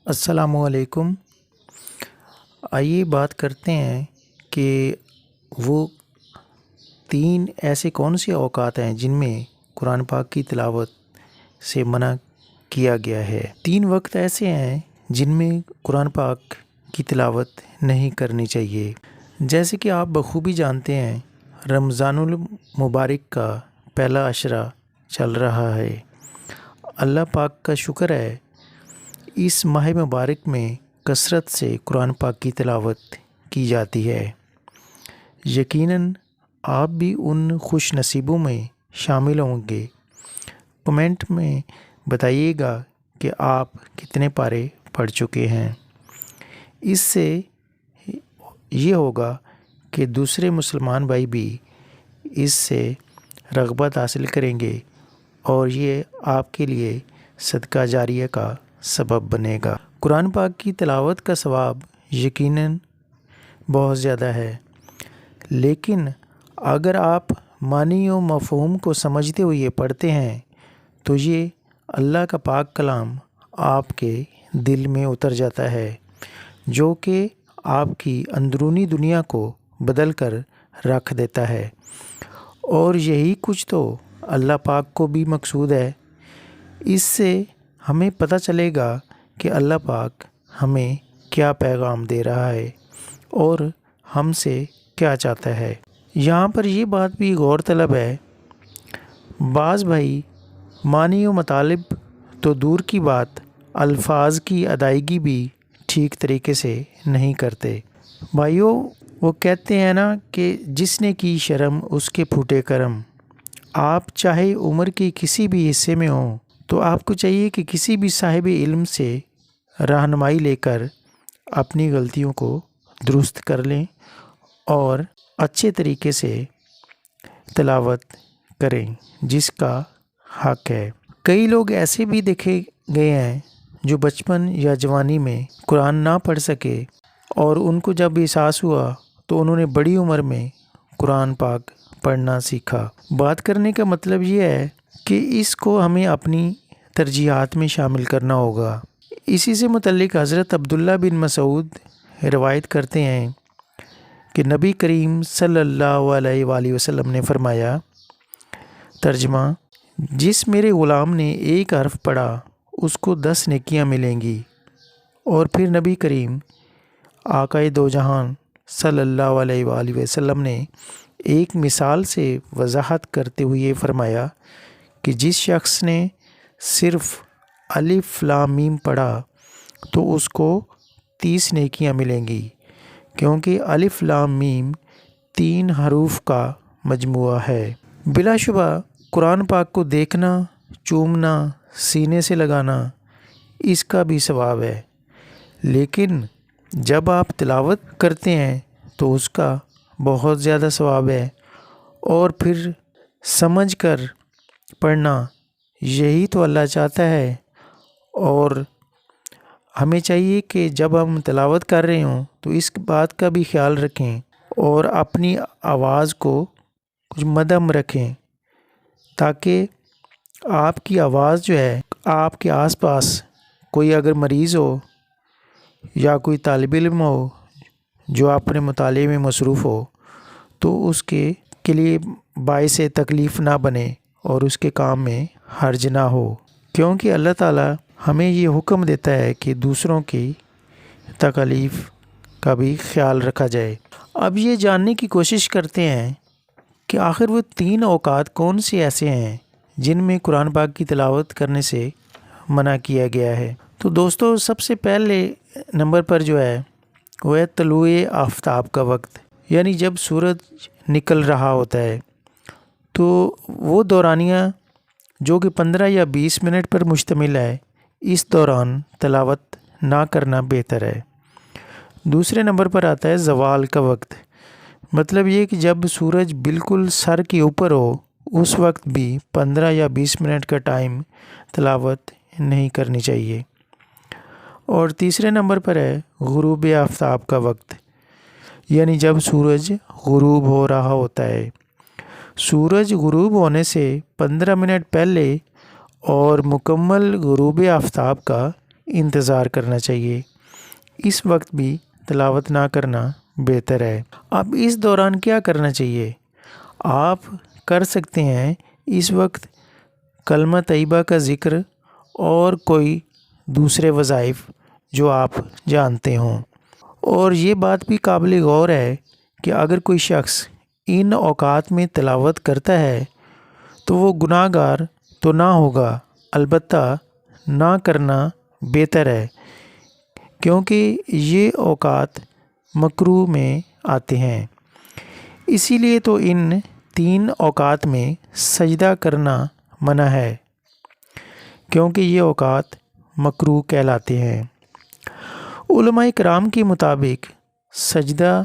السلام علیکم۔ آئیے بات کرتے ہیں کہ وہ 3 ایسے کون سے اوقات ہیں جن میں قرآن پاک کی تلاوت سے منع کیا گیا ہے۔ 3 وقت ایسے ہیں جن میں قرآن پاک کی تلاوت نہیں کرنی چاہیے۔ جیسے کہ آپ بخوبی جانتے ہیں، رمضان المبارک کا پہلا عشرہ چل رہا ہے۔ اللہ پاک کا شکر ہے، اس ماہ مبارک میں کثرت سے قرآن پاک کی تلاوت کی جاتی ہے۔ یقیناً آپ بھی ان خوش نصیبوں میں شامل ہوں گے۔ کمنٹ میں بتائیے گا کہ آپ کتنے پارے پڑھ چکے ہیں۔ اس سے یہ ہوگا کہ دوسرے مسلمان بھائی بھی اس سے رغبت حاصل کریں گے اور یہ آپ کے لیے صدقہ جاریہ کا سبب بنے گا۔ قرآن پاک کی تلاوت کا ثواب یقیناً بہت زیادہ ہے، لیکن اگر آپ معنی و مفہوم کو سمجھتے ہوئے پڑھتے ہیں تو یہ اللہ کا پاک کلام آپ کے دل میں اتر جاتا ہے، جو کہ آپ کی اندرونی دنیا کو بدل کر رکھ دیتا ہے، اور یہی کچھ تو اللہ پاک کو بھی مقصود ہے۔ اس سے ہمیں پتہ چلے گا کہ اللہ پاک ہمیں کیا پیغام دے رہا ہے اور ہم سے کیا چاہتا ہے۔ یہاں پر یہ بات بھی غور طلب ہے، بعض بھائی معنی و مطالب تو دور کی بات، الفاظ کی ادائیگی بھی ٹھیک طریقے سے نہیں کرتے۔ بھائیوں، وہ کہتے ہیں نا کہ جس نے کی شرم اس کے پھوٹے کرم۔ آپ چاہے عمر کے کسی بھی حصے میں ہوں تو آپ کو چاہیے کہ کسی بھی صاحب علم سے رہنمائی لے کر اپنی غلطیوں کو درست کر لیں اور اچھے طریقے سے تلاوت کریں جس کا حق ہے۔ کئی لوگ ایسے بھی دیکھے گئے ہیں جو بچپن یا جوانی میں قرآن نہ پڑھ سکے، اور ان کو جب احساس ہوا تو انہوں نے بڑی عمر میں قرآن پاک پڑھنا سیکھا۔ بات کرنے کا مطلب یہ ہے کہ اس کو ہمیں اپنی ترجیحات میں شامل کرنا ہوگا۔ اسی سے متعلق حضرت عبداللہ بن مسعود روایت کرتے ہیں کہ نبی کریم صلی اللہ علیہ وآلہ وسلم نے فرمایا، ترجمہ: جس میرے غلام نے ایک حرف پڑھا اس کو 10 نیکیاں ملیں گی۔ اور پھر نبی کریم آقائے دو جہان صلی اللہ علیہ وآلہ وسلم نے ایک مثال سے وضاحت کرتے ہوئے فرمایا کہ جس شخص نے صرف الف لام میم پڑھا تو اس کو 30 نیکیاں ملیں گی، کیونکہ الف لام میم 3 حروف کا مجموعہ ہے۔ بلا شبہ قرآن پاک کو دیکھنا، چومنا، سینے سے لگانا، اس کا بھی ثواب ہے، لیکن جب آپ تلاوت کرتے ہیں تو اس کا بہت زیادہ ثواب ہے، اور پھر سمجھ کر پڑھنا، یہی تو اللہ چاہتا ہے۔ اور ہمیں چاہیے کہ جب ہم تلاوت کر رہے ہوں تو اس بات کا بھی خیال رکھیں اور اپنی آواز کو کچھ مدھم رکھیں، تاکہ آپ کی آواز جو ہے، آپ کے آس پاس کوئی اگر مریض ہو یا کوئی طالب علم ہو جو اپنے مطالعے میں مصروف ہو تو اس کے لیے باعث تکلیف نہ بنے اور اس کے کام میں حرج نہ ہو، کیونکہ اللہ تعالیٰ ہمیں یہ حکم دیتا ہے کہ دوسروں کی تکلیف کا بھی خیال رکھا جائے۔ اب یہ جاننے کی کوشش کرتے ہیں کہ آخر وہ 3 اوقات کون سے ایسے ہیں جن میں قرآن پاک کی تلاوت کرنے سے منع کیا گیا ہے۔ تو دوستو، سب سے پہلے نمبر پر جو ہے وہ ہے طلوع آفتاب کا وقت، یعنی جب سورج نکل رہا ہوتا ہے، تو وہ دورانیہ جو کہ 15 یا 20 منٹ پر مشتمل ہے، اس دوران تلاوت نہ کرنا بہتر ہے۔ دوسرے نمبر پر آتا ہے زوال کا وقت، مطلب یہ کہ جب سورج بالکل سر کے اوپر ہو، اس وقت بھی 15 یا 20 منٹ کا ٹائم تلاوت نہیں کرنی چاہیے۔ اور تیسرے نمبر پر ہے غروب آفتاب کا وقت، یعنی جب سورج غروب ہو رہا ہوتا ہے۔ سورج غروب ہونے سے 15 منٹ پہلے اور مکمل غروب آفتاب کا انتظار کرنا چاہیے، اس وقت بھی تلاوت نہ کرنا بہتر ہے۔ اب اس دوران کیا کرنا چاہیے؟ آپ کر سکتے ہیں اس وقت کلمہ طیبہ کا ذکر اور کوئی دوسرے وظائف جو آپ جانتے ہوں۔ اور یہ بات بھی قابل غور ہے کہ اگر کوئی شخص ان اوقات میں تلاوت کرتا ہے تو وہ گناہ گار تو نہ ہوگا، البتہ نہ کرنا بہتر ہے، کیونکہ یہ اوقات مکروہ میں آتے ہیں۔ اسی لیے تو ان 3 اوقات میں سجدہ کرنا منع ہے، کیونکہ یہ اوقات مکروہ کہلاتے ہیں۔ علماء کرام کے مطابق سجدہ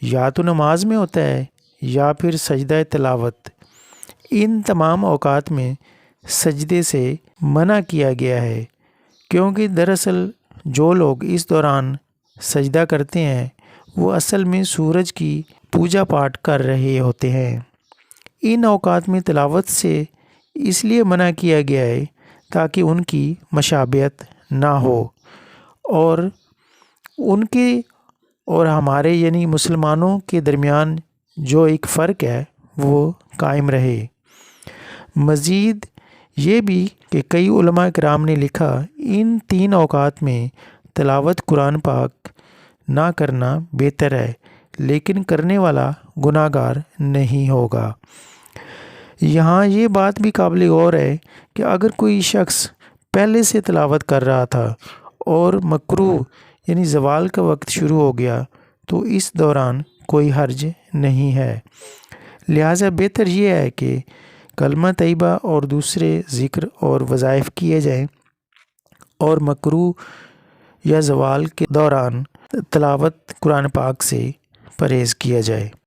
یا تو نماز میں ہوتا ہے یا پھر سجدہ تلاوت۔ ان تمام اوقات میں سجدے سے منع کیا گیا ہے، کیونکہ دراصل جو لوگ اس دوران سجدہ کرتے ہیں وہ اصل میں سورج کی پوجا پاٹ کر رہے ہوتے ہیں۔ ان اوقات میں تلاوت سے اس لیے منع کیا گیا ہے تاکہ ان کی مشابہت نہ ہو اور ان کے اور ہمارے یعنی مسلمانوں کے درمیان جو ایک فرق ہے وہ قائم رہے۔ مزید یہ بھی کہ کئی علماء کرام نے لکھا ان 3 اوقات میں تلاوت قرآن پاک نہ کرنا بہتر ہے، لیکن کرنے والا گناہ گار نہیں ہوگا۔ یہاں یہ بات بھی قابل غور ہے کہ اگر کوئی شخص پہلے سے تلاوت کر رہا تھا اور مکروہ یعنی زوال کا وقت شروع ہو گیا تو اس دوران کوئی حرج نہیں ہے، لہٰذا بہتر یہ ہے کہ کلمہ طیبہ اور دوسرے ذکر اور وظائف کیے جائیں اور مکروہ یا زوال کے دوران تلاوت قرآن پاک سے پرہیز کیا جائے۔